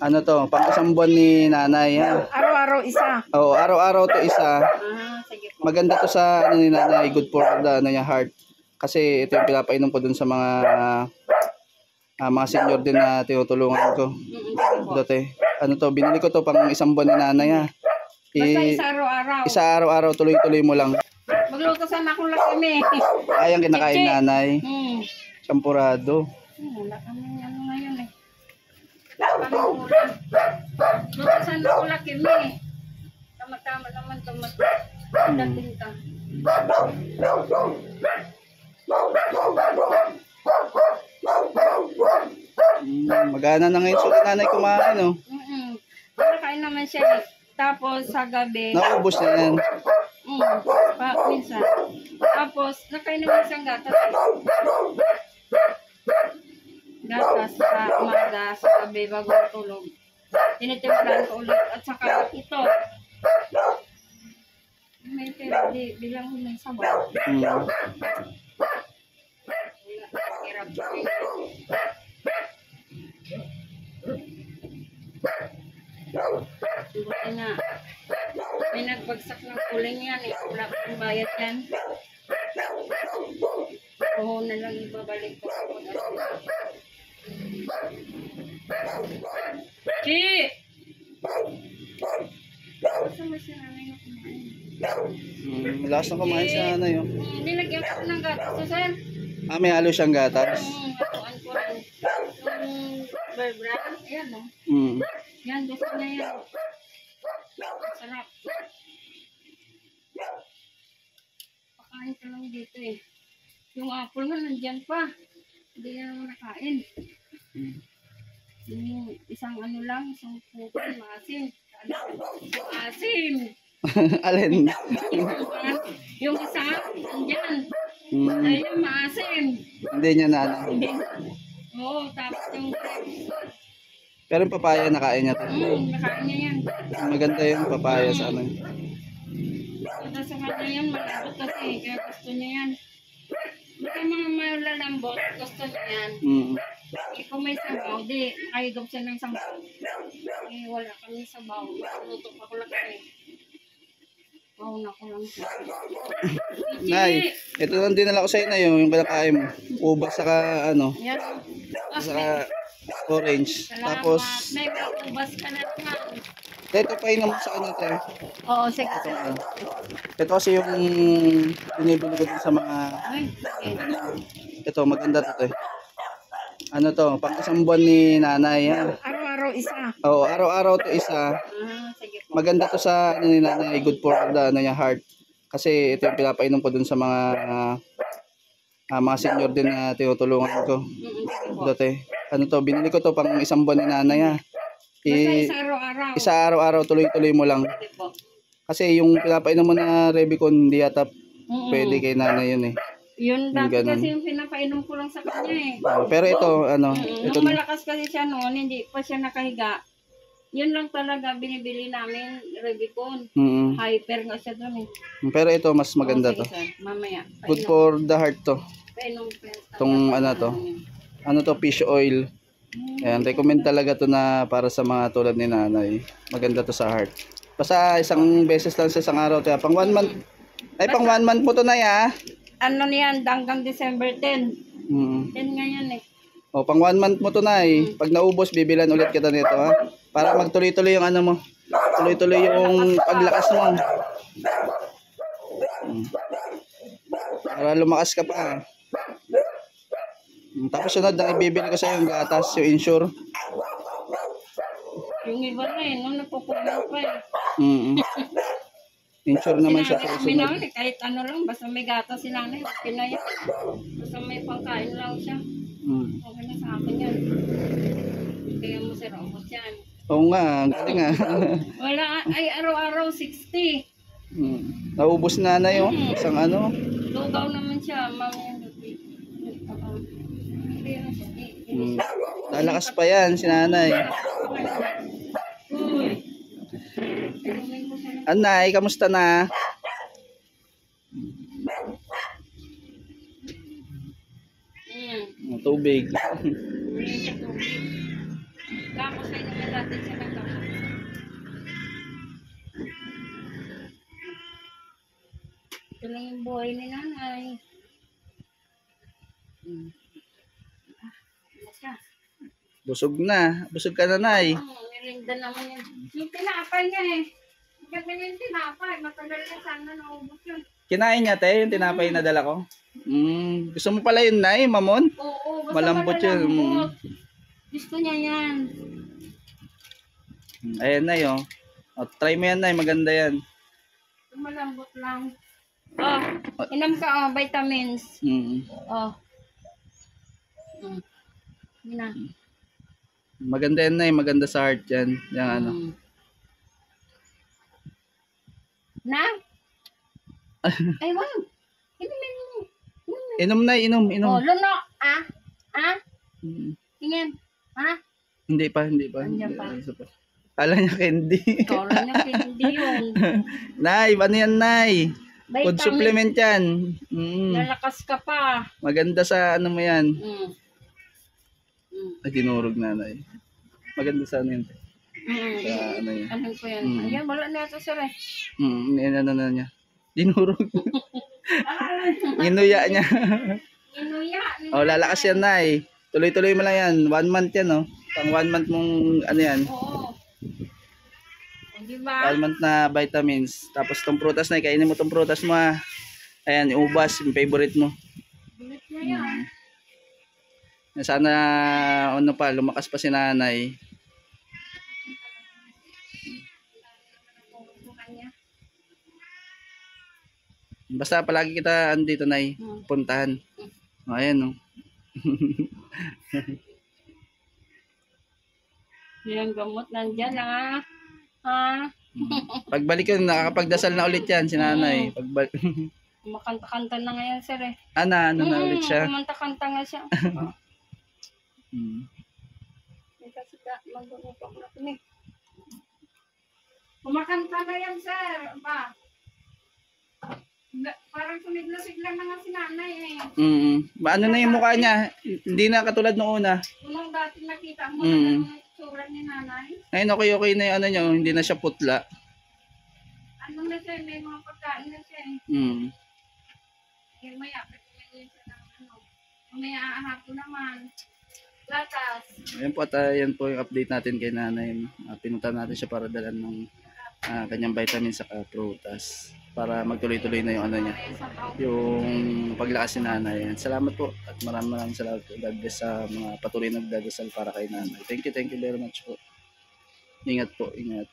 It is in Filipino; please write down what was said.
Ano to, pang isang buwan ni nanay ha. Araw-araw isa. Oo, araw-araw to isa. Sige po. Maganda to sa ano ni nanay, good for the ano niya, heart. Kasi ito yung pinapainom ko dun sa mga senior din na tinutulungan ko. Sige po. Dati, ano to, binili ko to pang isang buwan ni nanay ha. Basta isa araw-araw. Isa araw-araw, tuloy-tuloy mo lang. Magluto sana akong lakimi. Ay, ang kinakain nanay. Champurado. Wala kami ano ngayon eh. Kami ulam. Luto sana akong lakimi. Tama-tama naman dating ka. Magana na ngayon sulit nanay kumain, no? Nakain naman siya eh. Tapos sa gabi. Naubos na yan. Minsan. Tapos nakain naman siyang gatas eh. Gatas sa umaga, sa gabi, bago tulog. Tinitimplan ko ulit. At saka ito. May pero bilang may sabaw. Hirap ko buti na. May nagbagsak ng kuling yan eh. Wala kong bayad yan. Oo na lang ibabalik ko. Chi! Basta may sinanay na kumain. Lakas na kumain si nanay, oh. Nilagyan ko ng gatas. So, sir? May halo siyang gatas. Hatuan ko rin. Yung bear brand. Ayan, no? Yan, gusto na yan. Sarap. Pakain ka lang dito eh. Yung apple nga nandyan pa. Hindi na naman nakain. Yung isang ano lang, isang pupan, maasim. Maasim! Alin? Yung isa, nandyan. Ayun, maasim. Hindi niya na ano. Oo, tapos yung Pero yung papaya nakain niya to. nakain niya yan. Maganda yung papaya sa amin. Ito sa kanya yan, malambot kasi, kaya gusto niya yan. Ito mga malalambot, gusto niya yan. Kung may sabaw, di, makahigop siya ng sabaw. Eh, wala kami sabaw. Luto pa ko lang kami. Pauna ko lang siya. Nay, ito lang dinala ko sa'yo na yung kinakain mo. Ubas saka ano, Yan. saka orange. Salamat. Tapos, May ubas ka na naman. ito pa inom mo sa kanya tayo. Oo, sige. Ito kasi yung binibili ko din sa mga, Ay, sige. ito maganda to eh. Ano to, pang isang buwan ni nanay ha. Araw-araw isa. Oo, araw-araw to isa. Sige po. Maganda to sa ano ni nanay, good for the ano niya, heart. Kasi ito yung pinapainom ko dun sa mga senior din na tinutulungan ko. Sige po. Dati, ano to, binili ko to pang isang buwan ni nanay ha. Basta isa araw-araw. Isa araw-araw, tuloy-tuloy mo lang. Sige po. Kasi yung pinapainom mo na Rebicon, hindi yata pwede kay nanay yun eh. Yun dati ganun. kasi yung pinapainom ko lang sa kanya eh. Pero ito, ano, ito Nung malakas kasi siya noon, hindi pa siya nakahiga. Yun lang talaga binibili namin, Rebicon. Hyper nga siya doon eh. Pero ito, mas maganda to. Sir, mamaya. Good for the heart to. Painom. Itong ano to. Ano to, fish oil. Ayan, recommend talaga to na para sa mga tulad ni nanay. Maganda to sa heart. Basta isang beses lang sa isang araw. Kaya pang 1 month. Ay, pang 1 month mo to na ya. Ano niyan, hanggang December 10. 10 ngayon eh. O, pang 1 month mo to na eh. Pag naubos, bibilan ulit kita nito ha. Para magtuloy-tuloy yung ano mo. Tuloy-tuloy yung paglakas mo. Para lumakas ka pa. Tapos sunod na ibibili ko sa yung gatas, yung insure. Yung iba na eh, no, napupunan pa eh. Insure naman siya sa Sinabi sunod. namin, kahit ano lang, basta may gata si nanay, okay na yan. Basta may pangkain lang siya. Okay na sa akin yan. Kaya mo si Robot yan. Oo nga, ang galing nga. Wala, ay araw-araw 60. Naubos na na yun. Isang ano. Lugaw naman siya, mamaya. Lalakas pa yan si nanay. Anay, kamusta na? Tubig. Tapos ay naman natin Ito lang yung buhay ni nanay. Basta. Busog na. Busog ka na, Nay. Nirinda naman yun. Yung tinapay niya eh. Ganda niya yung tinapay. Matagal na sana naubos yun. Kinain niya, te, yung tinapay na dala ko. Gusto mo pala yun, Nay, mamon? Oo, basta Malambot yun. malalambot. Gusto niya yan. Ayan, Nay, oh. Try mo yan, Nay. Maganda yan. Malambot lang. Oh, inam ka vitamins. Oh. Yun na. Maganda yan, Nay. Maganda sa heart yan. Yan, ano. Na? Ay, wow. Inumin mo. Inom, Nay. Inom. Oh, luno. Tingin. Hindi pa. Andiyan pa. Isa pa. Kala niya candy. Kala niya hindi yun. Nay, ano yan, Nay? Food Vitamin. supplement yan. Lalakas ka pa. Maganda sa ano mo yan. Mm. Ay, dinurog na, Nay. Maganda sa ano yan. Sa ano yan. Ano ko yan? Ayan, wala na ito sir eh. Ano na niya. Dinurog. Inuya niya. Inuya. Lalakas yan, Nay. Tuloy-tuloy mo lang yan. 1 month yan, oh. Pang 1 month mong ano yan. Oo. Diba? 1 month na vitamins. Tapos tong prutas, Nay. Kainin mo tong prutas mo, ha. Ayan, yung ubas. Yung favorite mo. Bulit niya yan. Sana, ano pa, lumakas pa si nanay. Basta palagi kita andito, Nay. Puntahan. Ayan, no. Yung gamot nandyan Pagbalik ko, nakakapagdasal na ulit yan si nanay. Kumakanta-kanta na ngayon sir eh. Ano na ulit siya? Kumanta-kanta nga siya. Kasi mag-uupok na ito eh. Kumakanta na yan sir. Ba? Parang sumigla-sigla na nga si nanay eh. Ano na yung mukha niya? Hindi na katulad noong una. Unang dati nakita mo na tsura ni nanay. Ngayon okay na yung ano niya. Hindi na siya putla. Ano na siya? May mga pagkain na siya eh. Maya, pagkain siya ng ano. Maya ahapon naman. Latas. Ayan po at yan po yung update natin kay nanay. Pinunta natin siya para dalan ng kanyang vitamins sa prutas. Para magtuloy-tuloy na yung ano niya. Yung paglakas ni nanay. Salamat po at maraming salamat po. God bless sa mga patuloy na nagdadasal para kay nanay. Thank you very much po. Ingat po, ingat.